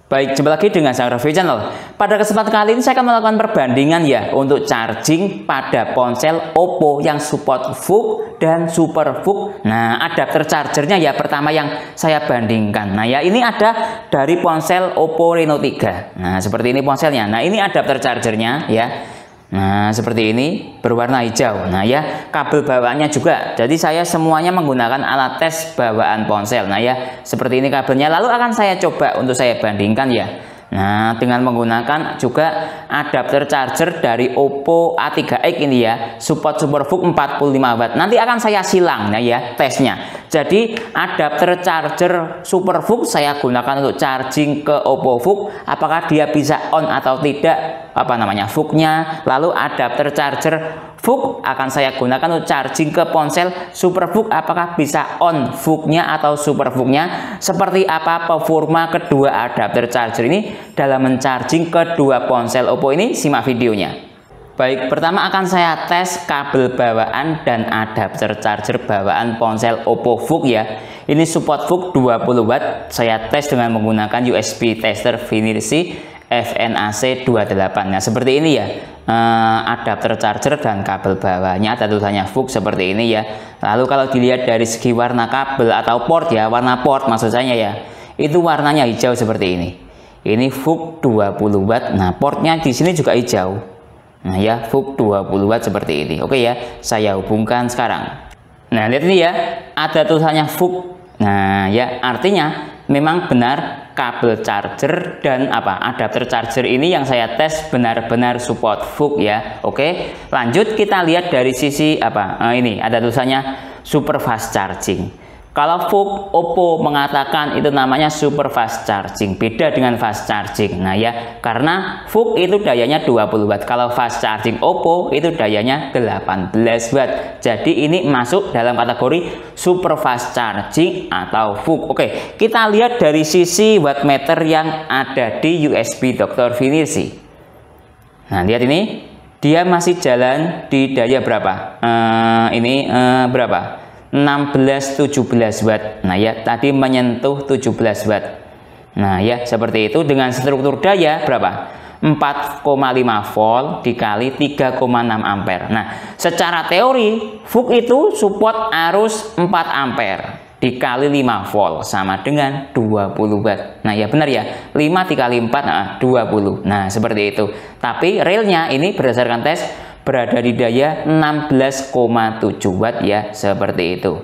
Baik, jumpa lagi dengan saya Review Channel. Pada kesempatan kali ini saya akan melakukan perbandingan ya untuk charging pada ponsel Oppo yang support VOOC dan Super VOOC. Nah, adapter chargernya ya pertama yang saya bandingkan. Nah, ya ini ada dari ponsel Oppo Reno 3. Nah, seperti ini ponselnya. Nah, ini adapter chargernya ya. Nah, seperti ini berwarna hijau. Nah, ya kabel bawaannya juga. Jadi saya semuanya menggunakan alat tes bawaan ponsel. Nah, ya seperti ini kabelnya. Lalu akan saya coba untuk saya bandingkan ya. Nah, dengan menggunakan juga adapter charger dari Oppo A3X ini ya, support Super VOOC 45 watt. Nanti akan saya silang ya tesnya. Jadi adapter charger Super VOOC saya gunakan untuk charging ke Oppo VOOC, apakah dia bisa on atau tidak VOOC-nya. Lalu adapter charger VOOC akan saya gunakan untuk charging ke ponsel Super VOOC, apakah bisa on VOOC-nya atau Super VOOC-nya. Seperti apa performa kedua adapter charger ini dalam mencharging kedua ponsel Oppo ini, simak videonya. Baik, pertama akan saya tes kabel bawaan dan adapter charger bawaan ponsel Oppo VOOC ya. Ini support VOOC 20 watt. Saya tes dengan menggunakan USB tester Finissi FNAC 28. Nah, seperti ini ya. Adapter charger dan kabel bawahnya ada tulisannya VOOC seperti ini ya. Lalu kalau dilihat dari segi warna kabel atau port ya, warna port maksud saya ya, itu warnanya hijau seperti ini. Ini VOOC 20 watt. Nah, portnya di sini juga hijau. Nah, ya VOOC 20 watt seperti ini. Oke ya, saya hubungkan sekarang. Nah, lihat ini ya, ada tulisannya VOOC. Nah, ya artinya memang benar kabel charger dan adapter charger ini yang saya tes benar-benar support VOOC ya. Oke, lanjut kita lihat dari sisi ini ada tulisannya super fast charging. Kalau VOOC Oppo mengatakan itu namanya super fast charging, beda dengan fast charging. Nah ya, karena VOOC itu dayanya 20 watt, kalau fast charging Oppo itu dayanya 18 watt. Jadi ini masuk dalam kategori super fast charging atau VOOC. Oke, kita lihat dari sisi wattmeter yang ada di USB Dr. Finissi. Nah, lihat ini, dia masih jalan di daya berapa? Berapa? 16-17 watt. Nah ya, tadi menyentuh 17 watt. Nah ya, seperti itu dengan struktur daya berapa? 4,5 volt dikali 3,6 ampere. Nah, secara teori VOOC itu support arus 4 ampere dikali 5 volt sama dengan 20 watt. Nah ya benar ya, 5 dikali 4 20. Nah seperti itu. Tapi realnya ini berdasarkan tes berada di daya 16,7 watt ya, seperti itu.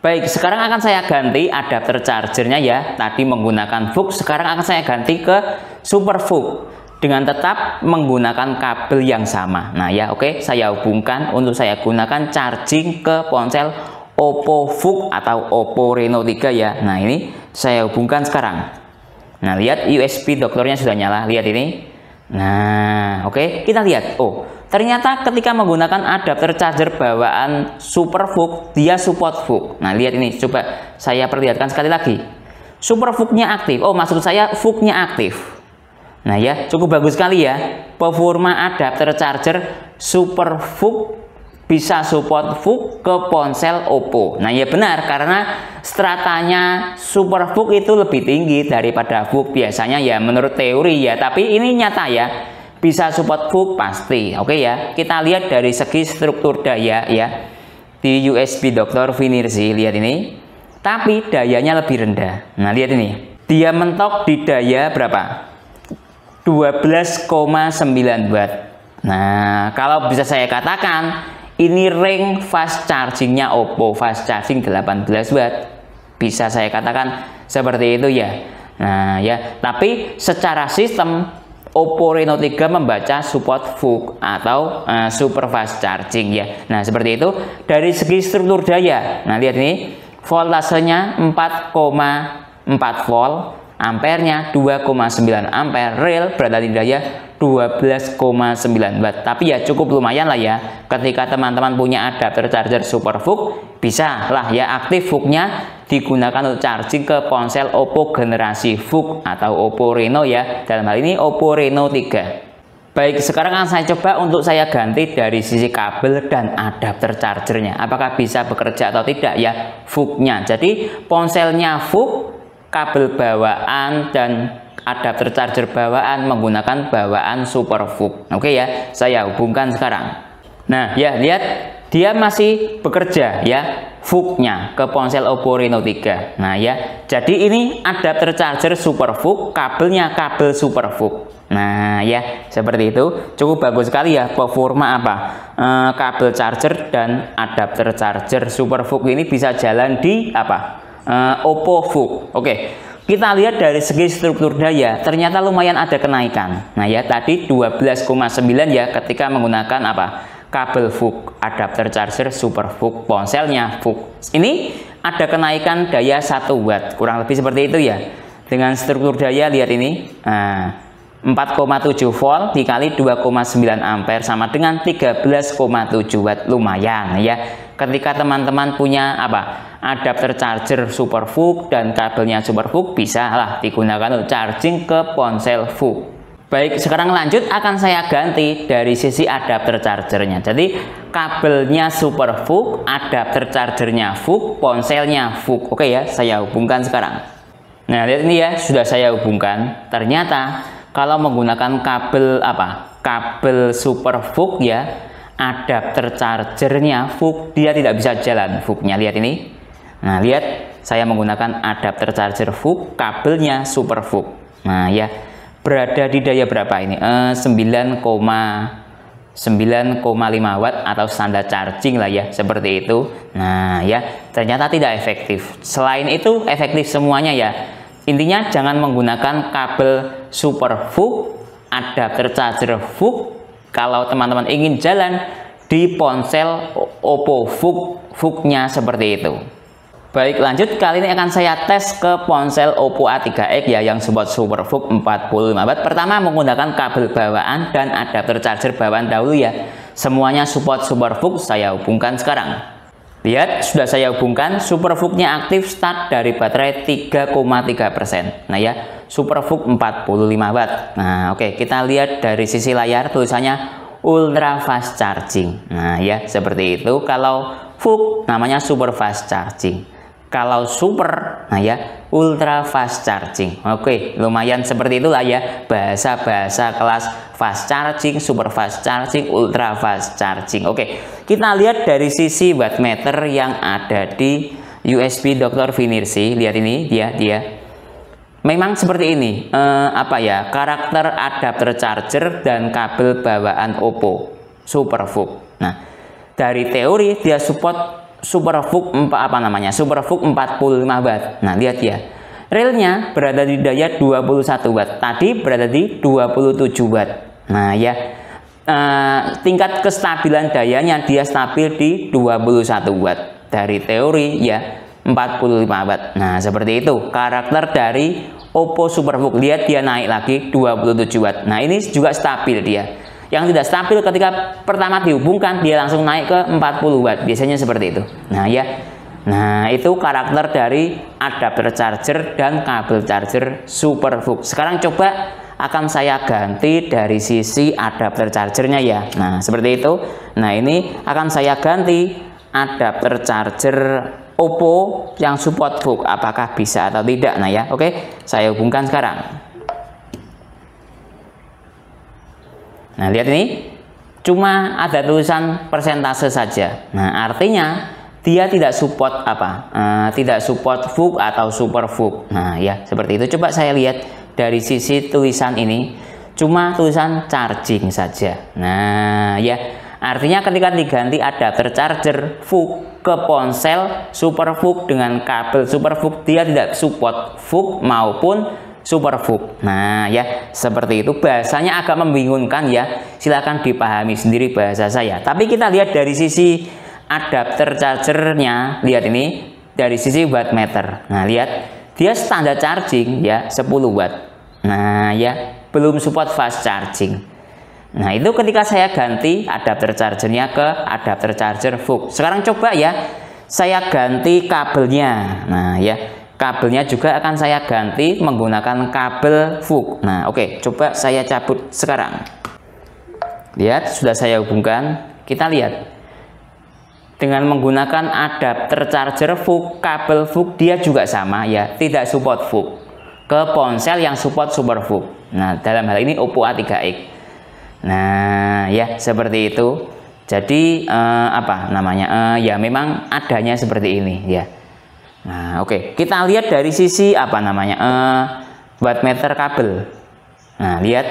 Baik, sekarang akan saya ganti adapter chargernya ya. Tadi menggunakan VOOC, sekarang akan saya ganti ke Super VOOC dengan tetap menggunakan kabel yang sama. Nah ya, oke, saya hubungkan untuk saya gunakan charging ke ponsel Oppo VOOC atau Oppo Reno 3 ya. Nah ini saya hubungkan sekarang. Nah lihat USB dokternya sudah nyala, lihat ini. Nah oke, kita lihat. Oh, ternyata ketika menggunakan adapter charger bawaan Super VOOC, dia support VOOC. Nah, lihat ini, coba saya perlihatkan sekali lagi. Super VOOC-nya aktif. Oh, maksud saya VOOC-nya aktif. Nah, ya, cukup bagus sekali ya. Performa adapter charger Super VOOC bisa support VOOC ke ponsel Oppo. Nah, ya benar, karena stratanya Super VOOC itu lebih tinggi daripada VOOC biasanya ya, menurut teori ya. Tapi ini nyata ya. Bisa support VOOC pasti. Oke ya, kita lihat dari segi struktur daya ya di USB Dr. Finissi, lihat ini, tapi dayanya lebih rendah. Nah lihat ini, dia mentok di daya berapa? 12,9 watt. Nah kalau bisa saya katakan ini ring fast chargingnya Oppo, fast charging 18 watt, bisa saya katakan seperti itu ya. Nah ya, tapi secara sistem Oppo Reno 3 membaca support VOOC atau super fast charging ya. Nah seperti itu dari segi struktur daya. Nah lihat ini, voltasenya 4,4 volt, ampernya 2,9 ampere, real berada di daya 12,9 watt. Tapi ya cukup lumayan lah ya. Ketika teman-teman punya adapter charger Super VOOC, bisa lah ya aktif VOOC-nya digunakan untuk charging ke ponsel Oppo generasi VOOC atau Oppo Reno ya. Dalam hal ini Oppo Reno 3. Baik, sekarang akan saya coba untuk saya ganti dari sisi kabel dan adapter chargernya. Apakah bisa bekerja atau tidak ya VOOC-nya. Jadi ponselnya VOOC, kabel bawaan dan adapter charger bawaan menggunakan bawaan SuperVOOC. Oke ya, saya hubungkan sekarang. Nah ya, lihat dia masih bekerja ya, VOOC-nya ke ponsel Oppo Reno 3. Nah ya, jadi ini adapter charger SuperVOOC, kabelnya kabel SuperVOOC. Nah ya, seperti itu. Cukup bagus sekali ya performa kabel charger dan adapter charger SuperVOOC ini bisa jalan di Oppo VOOC. Oke. Kita lihat dari segi struktur daya, ternyata lumayan ada kenaikan. Nah ya, tadi 12,9 ya ketika menggunakan kabel VOOC, adapter charger SuperVOOC, ponselnya VOOC. Ini ada kenaikan daya 1 watt, kurang lebih seperti itu ya. Dengan struktur daya, lihat ini, 4,7 volt dikali 2,9 ampere sama dengan 13,7 watt, lumayan ya. Ketika teman-teman punya adapter charger SuperVOOC dan kabelnya SuperVOOC, bisa lah digunakan untuk charging ke ponsel VOOC. Baik, sekarang lanjut akan saya ganti dari sisi adapter chargernya. Jadi kabelnya SuperVOOC, adapter chargernya VOOC, ponselnya VOOC. Oke ya, saya hubungkan sekarang. Nah lihat ini ya, sudah saya hubungkan. Ternyata kalau menggunakan kabel SuperVOOC ya, adapter chargernya VOOC, dia tidak bisa jalan VOOC-nya. Lihat ini. Nah lihat, saya menggunakan adapter charger VOOC, kabelnya SuperVOOC. Nah ya, berada di daya berapa ini? 9,5 watt atau standar charging lah ya, seperti itu. Nah ya, ternyata tidak efektif. Selain itu efektif semuanya ya. Intinya jangan menggunakan kabel SuperVOOC, adapter charger VOOC kalau teman-teman ingin jalan di ponsel Oppo VOOC-nya seperti itu. Baik, lanjut. Kali ini akan saya tes ke ponsel Oppo A3X ya, yang support SuperVOOC 45 watt. Pertama menggunakan kabel bawaan dan adapter charger bawaan dahulu ya. Semuanya support SuperVOOC, saya hubungkan sekarang. Lihat, sudah saya hubungkan. SuperVOOC-nya aktif, start dari baterai 3,3%. Nah ya, SuperVOOC 45 watt. Nah oke, kita lihat dari sisi layar tulisannya ultra fast charging. Nah ya, seperti itu. Kalau VOOC namanya super fast charging. Kalau super, nah ya, ultra fast charging. Oke, lumayan seperti itulah ya, bahasa-bahasa kelas fast charging, super fast charging, ultra fast charging. Oke, kita lihat dari sisi wattmeter yang ada di USB Dr. Finersi. Lihat ini, dia memang seperti ini. Karakter adapter charger dan kabel bawaan Oppo SuperVOOC. Nah, dari teori dia support SuperVOOC SuperVOOC 45 watt. Nah lihat ya, relnya berada di daya 21 watt, tadi berada di 27 watt. Nah ya, tingkat kestabilan dayanya dia stabil di 21 watt. Dari teori ya 45 watt. Nah seperti itu karakter dari Oppo SuperVOOC. Lihat dia naik lagi 27 watt. Nah ini juga stabil dia. Yang tidak stabil ketika pertama dihubungkan dia langsung naik ke 40 watt, biasanya seperti itu. Nah ya, nah itu karakter dari adapter charger dan kabel charger SuperVOOC. Sekarang coba akan saya ganti dari sisi adapter chargernya ya. Nah seperti itu. Nah ini akan saya ganti adapter charger Oppo yang support VOOC, apakah bisa atau tidak. Nah ya, oke, saya hubungkan sekarang. Nah lihat ini, cuma ada tulisan persentase saja. Nah artinya dia tidak support tidak support VOOC atau SuperVOOC. Nah ya, seperti itu. Coba saya lihat dari sisi tulisan ini, cuma tulisan charging saja. Nah ya, artinya ketika diganti adapter charger VOOC ke ponsel SuperVOOC dengan kabel SuperVOOC, dia tidak support VOOC maupun SuperVOOC. Nah ya, seperti itu. Bahasanya agak membingungkan ya, silahkan dipahami sendiri bahasa saya. Tapi kita lihat dari sisi adapter chargernya. Lihat ini dari sisi wattmeter. Nah lihat, dia standar charging ya 10 watt. Nah ya, belum support fast charging. Nah itu ketika saya ganti adapter chargernya ke adapter charger VOOC. Sekarang coba ya, saya ganti kabelnya. Nah ya, kabelnya juga akan saya ganti menggunakan kabel VOOC. Nah oke, coba saya cabut sekarang. Lihat, sudah saya hubungkan. Kita lihat, dengan menggunakan adapter charger VOOC, kabel VOOC dia juga sama ya, tidak support VOOC. ke ponsel yang support SuperVOOC. Nah, dalam hal ini Oppo A3x. Nah, ya seperti itu. Jadi ya memang adanya seperti ini ya. Nah, oke. Kita lihat dari sisi wattmeter kabel. Nah, lihat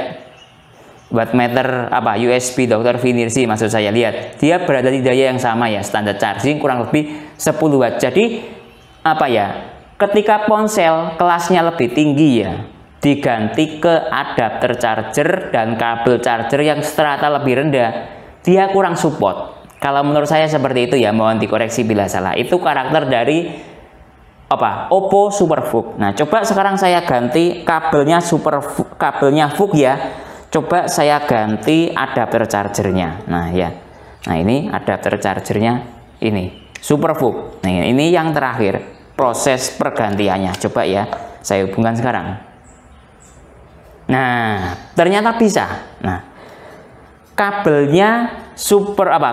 wattmeter USB Dr. Vinirsi, maksud saya, lihat. Dia berada di daya yang sama ya, standar charging kurang lebih 10 watt. Jadi ketika ponsel kelasnya lebih tinggi ya, diganti ke adapter charger dan kabel charger yang strata lebih rendah, dia kurang support. Kalau menurut saya seperti itu ya, mohon dikoreksi bila salah. Itu karakter dari Oppo SuperVOOC. Nah, coba sekarang saya ganti kabelnya VOOC ya. Coba saya ganti adapter chargernya. Nah ya, ini adapter chargernya, ini SuperVOOC. Nah, ini yang terakhir proses pergantiannya. Coba ya, saya hubungkan sekarang. Nah, ternyata bisa. Nah, kabelnya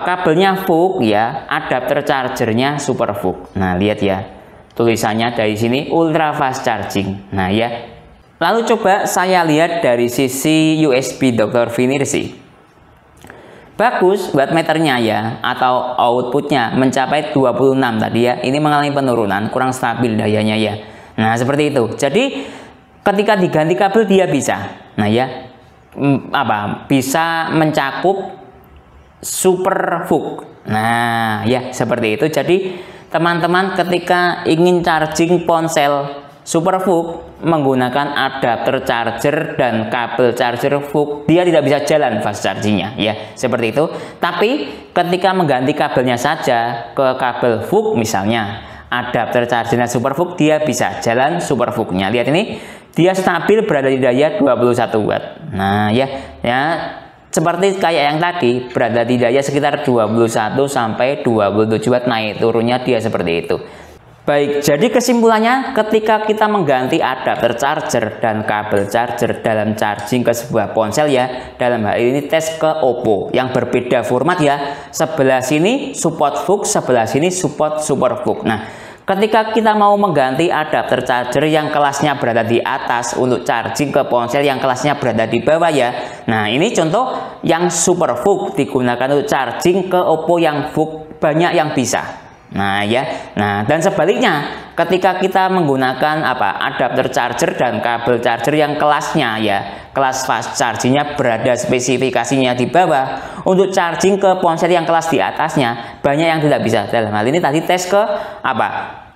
kabelnya VOOC ya, adapter chargernya SuperVOOC. Nah, lihat ya, tulisannya dari sini ultra fast charging. Nah ya, lalu coba saya lihat dari sisi USB Dr. Vinirsi. Bagus wattmeternya ya, atau outputnya mencapai 26 tadi ya. Ini mengalami penurunan, kurang stabil dayanya ya. Nah, seperti itu. Jadi ketika diganti kabel dia bisa. Nah ya, bisa mencakup SuperVOOC. Nah ya, seperti itu. Jadi teman-teman ketika ingin charging ponsel SuperVOOC menggunakan adapter charger dan kabel charger VOOC, dia tidak bisa jalan fast chargingnya ya, seperti itu. Tapi ketika mengganti kabelnya saja ke kabel VOOC, misalnya adapter chargernya SuperVOOC, dia bisa jalan SuperVOOC-nya. Lihat ini, dia stabil berada di daya 21 watt. Nah ya seperti kayak yang tadi, berada di daya sekitar 21 sampai 27 watt, naik turunnya dia seperti itu. Baik, jadi kesimpulannya ketika kita mengganti adapter charger dan kabel charger dalam charging ke sebuah ponsel ya, dalam hal ini tes ke Oppo yang berbeda format ya, sebelah sini support VOOC, sebelah sini support SuperVOOC. Nah, ketika kita mau mengganti adapter charger yang kelasnya berada di atas untuk charging ke ponsel yang kelasnya berada di bawah ya. Nah, ini contoh yang SuperVOOC digunakan untuk charging ke Oppo yang VOOC, banyak yang bisa. Nah ya, dan sebaliknya ketika kita menggunakan adapter charger dan kabel charger yang kelasnya ya, kelas fast chargingnya berada spesifikasinya di bawah, untuk charging ke ponsel yang kelas di atasnya banyak yang tidak bisa. Dalam hal ini tadi tes ke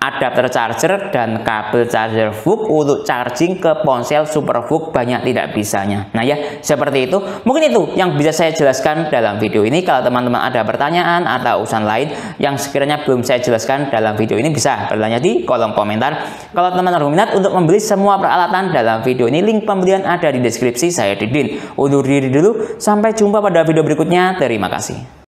adapter charger dan kabel charger VOOC untuk charging ke ponsel SuperVOOC, banyak tidak bisanya. Nah ya, seperti itu. Mungkin itu yang bisa saya jelaskan dalam video ini. Kalau teman-teman ada pertanyaan atau urusan lain yang sekiranya belum saya jelaskan dalam video ini, bisa bertanya di kolom komentar. Kalau teman-teman berminat untuk membeli semua peralatan dalam video ini, link pembelian ada di deskripsi. Saya Didin undur diri dulu, sampai jumpa pada video berikutnya. Terima kasih.